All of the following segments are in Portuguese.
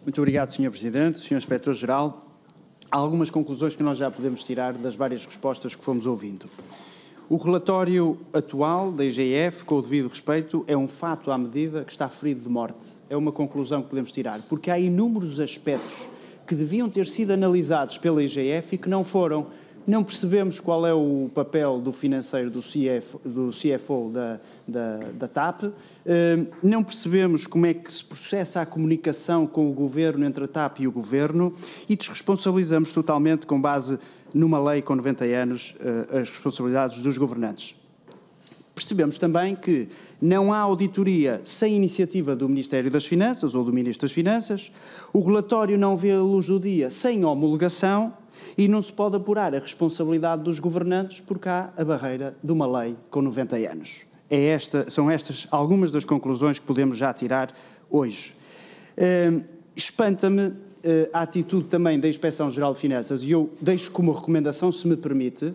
Muito obrigado, Sr. Presidente, Sr. Inspetor-Geral. Há algumas conclusões que nós já podemos tirar das várias respostas que fomos ouvindo. O relatório atual da IGF, com o devido respeito, é um fato à medida que está ferido de morte. É uma conclusão que podemos tirar, porque há inúmeros aspectos que deviam ter sido analisados pela IGF e que não foram. Não percebemos qual é o papel do financeiro do CFO da TAP, não percebemos como é que se processa a comunicação com o Governo, entre a TAP e o Governo, e desresponsabilizamos totalmente, com base numa lei com 90 anos, as responsabilidades dos governantes. Percebemos também que não há auditoria sem iniciativa do Ministério das Finanças ou do Ministro das Finanças, o relatório não vê a luz do dia sem homologação, e não se pode apurar a responsabilidade dos governantes porque há a barreira de uma lei com 90 anos. São estas algumas das conclusões que podemos já tirar hoje. Espanta-me a atitude também da Inspeção-Geral de Finanças, e eu deixo como recomendação, se me permite,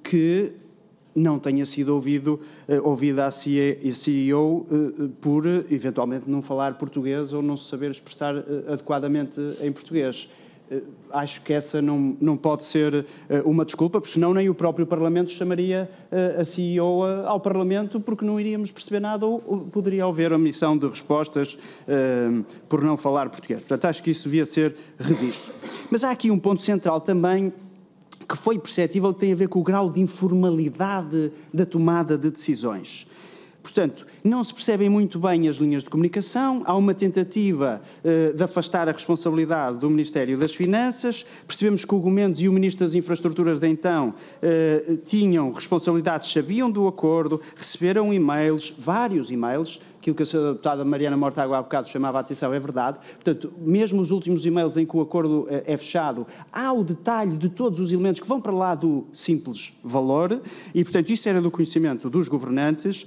que não tenha sido ouvida a CEO por, eventualmente, não falar português ou não se saber expressar adequadamente em português. Acho que essa não pode ser uma desculpa, porque senão nem o próprio Parlamento chamaria a CEO ao Parlamento, porque não iríamos perceber nada ou poderia haver omissão de respostas por não falar português. Portanto, acho que isso devia ser revisto. Mas há aqui um ponto central também que foi perceptível, que tem a ver com o grau de informalidade da tomada de decisões. Portanto, não se percebem muito bem as linhas de comunicação, há uma tentativa de afastar a responsabilidade do Ministério das Finanças, percebemos que o Gomes e o Ministro das Infraestruturas de então tinham responsabilidades, sabiam do acordo, receberam e-mails, vários e-mails, aquilo que a Sra. Deputada Mariana Mortágua há bocado chamava a atenção, é verdade. Portanto, mesmo os últimos e-mails em que o acordo é fechado, há o detalhe de todos os elementos que vão para lá do simples valor e, portanto, isso era do conhecimento dos governantes,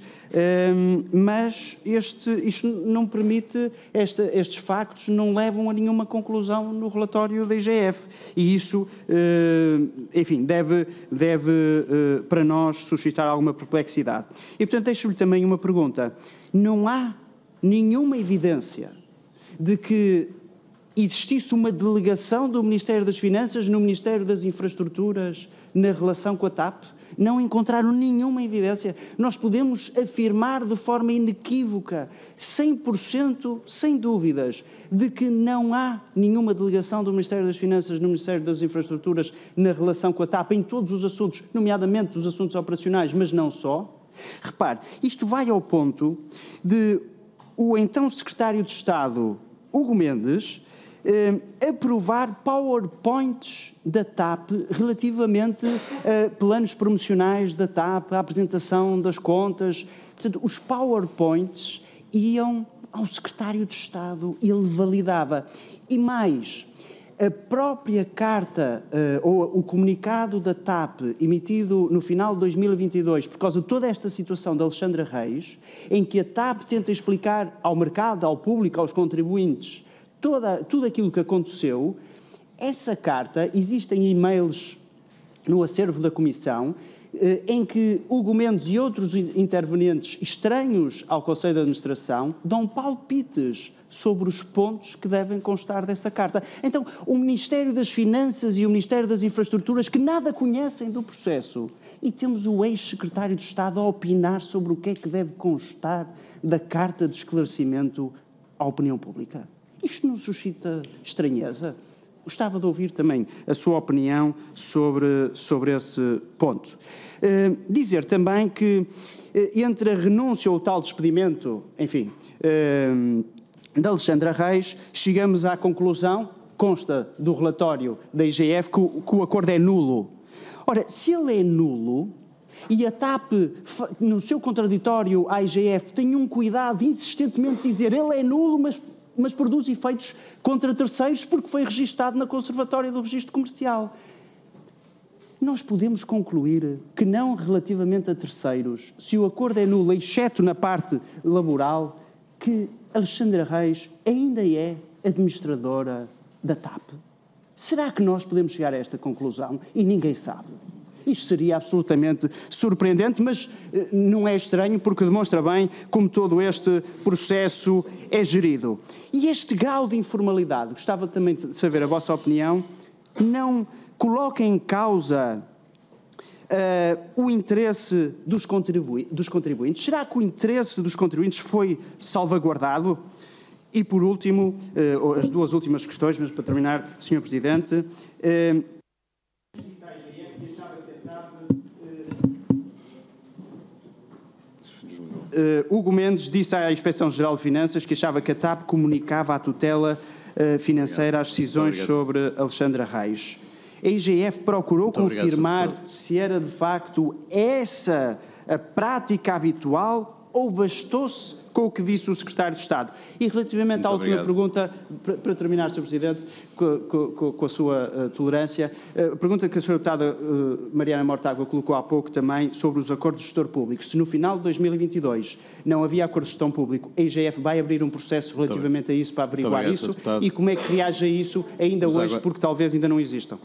mas isto não permite, estes factos não levam a nenhuma conclusão no relatório da IGF e isso, enfim, deve para nós suscitar alguma perplexidade. E, portanto, deixo-lhe também uma pergunta. Não há nenhuma evidência de que existisse uma delegação do Ministério das Finanças no Ministério das Infraestruturas na relação com a TAP? Não encontraram nenhuma evidência. Nós podemos afirmar de forma inequívoca, 100%, sem dúvidas, de que não há nenhuma delegação do Ministério das Finanças no Ministério das Infraestruturas na relação com a TAP em todos os assuntos, nomeadamente os assuntos operacionais, mas não só. Repare, isto vai ao ponto de o então Secretário de Estado, Hugo Mendes, aprovar PowerPoints da TAP relativamente a planos promocionais da TAP, a apresentação das contas. Portanto, os PowerPoints iam ao Secretário de Estado, ele validava. E mais, a própria carta ou o comunicado da TAP emitido no final de 2022 por causa de toda esta situação de Alexandra Reis, em que a TAP tenta explicar ao mercado, ao público, aos contribuintes, tudo aquilo que aconteceu, essa carta, existem e-mails no acervo da Comissão, em que Hugo Mendes e outros intervenientes estranhos ao Conselho de Administração dão palpites sobre os pontos que devem constar dessa carta. Então, o Ministério das Finanças e o Ministério das Infraestruturas, que nada conhecem do processo, e temos o ex-secretário de Estado a opinar sobre o que é que deve constar da carta de esclarecimento à opinião pública. Isto não suscita estranheza? Gostava de ouvir também a sua opinião sobre esse ponto. Dizer também que entre a renúncia ou o tal despedimento, enfim, da Alexandra Reis, chegamos à conclusão, consta do relatório da IGF, que o acordo é nulo. Ora, se ele é nulo, e a TAP, no seu contraditório à IGF, tem um cuidado insistentemente de dizer ele é nulo, mas produz efeitos contra terceiros porque foi registado na Conservatória do Registro Comercial. Nós podemos concluir que não relativamente a terceiros, se o acordo é nulo, exceto na parte laboral, que Alexandra Reis ainda é administradora da TAP. Será que nós podemos chegar a esta conclusão? E ninguém sabe. Isto seria absolutamente surpreendente, mas não é estranho porque demonstra bem como todo este processo é gerido. E este grau de informalidade, gostava também de saber a vossa opinião, não coloca em causa o interesse dos contribuintes? Será que o interesse dos contribuintes foi salvaguardado? E, por último, as duas últimas questões, mas para terminar, Sr. Presidente, Hugo Mendes disse à Inspeção-Geral de Finanças que achava que a TAP comunicava à tutela financeira as decisões sobre Alexandra Reis. A IGF procurou confirmar se era de facto essa a prática habitual ou bastou-se com o que disse o Secretário de Estado? E relativamente à última pergunta, para terminar, Sr. Presidente, com a sua tolerância, a pergunta que a Sra. Deputada Mariana Mortágua colocou há pouco também sobre os acordos de gestor público. Se no final de 2022 não havia acordo de gestão público, a IGF vai abrir um processo relativamente a isso para averiguar isso? E como é que reage a isso ainda hoje, porque talvez ainda não existam?